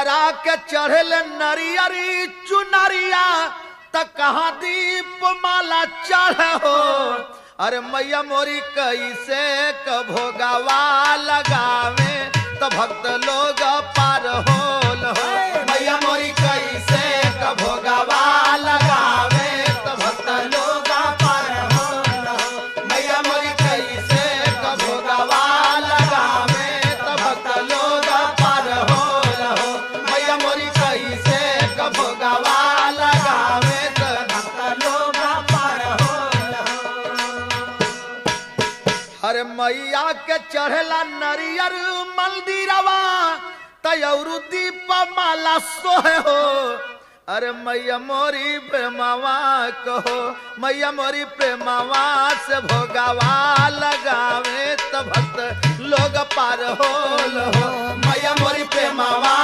दुआरा के चढ़ल नरियरी चुनरिया त कहाँ दीप माला चढ़ हो। अरे मैया मोरी कैसे क भोगावा लगावे तो भक्त लोग पार होल हो। मैया मोरी कैसे क भोगावा लगावे तो भक्त लोग पार होल हो। मैया मोरी कैसे क भोगावा लगावे तो भक्त लोग पार होल हो। मैया मोरी कैसे क भोगावा लगावे तो भक्त लोग पार होल हो। अरे मैया के चढ़ला नरियर मंदिरवा तयरु दीप माला सोहे हो। अरे मैया मोरी प्रेमवा कहो, मैया मोरी प्रेमवा से भोगावा लगावे तो भक्त लोग पार होल हो। मैया मोरी प्रेमवा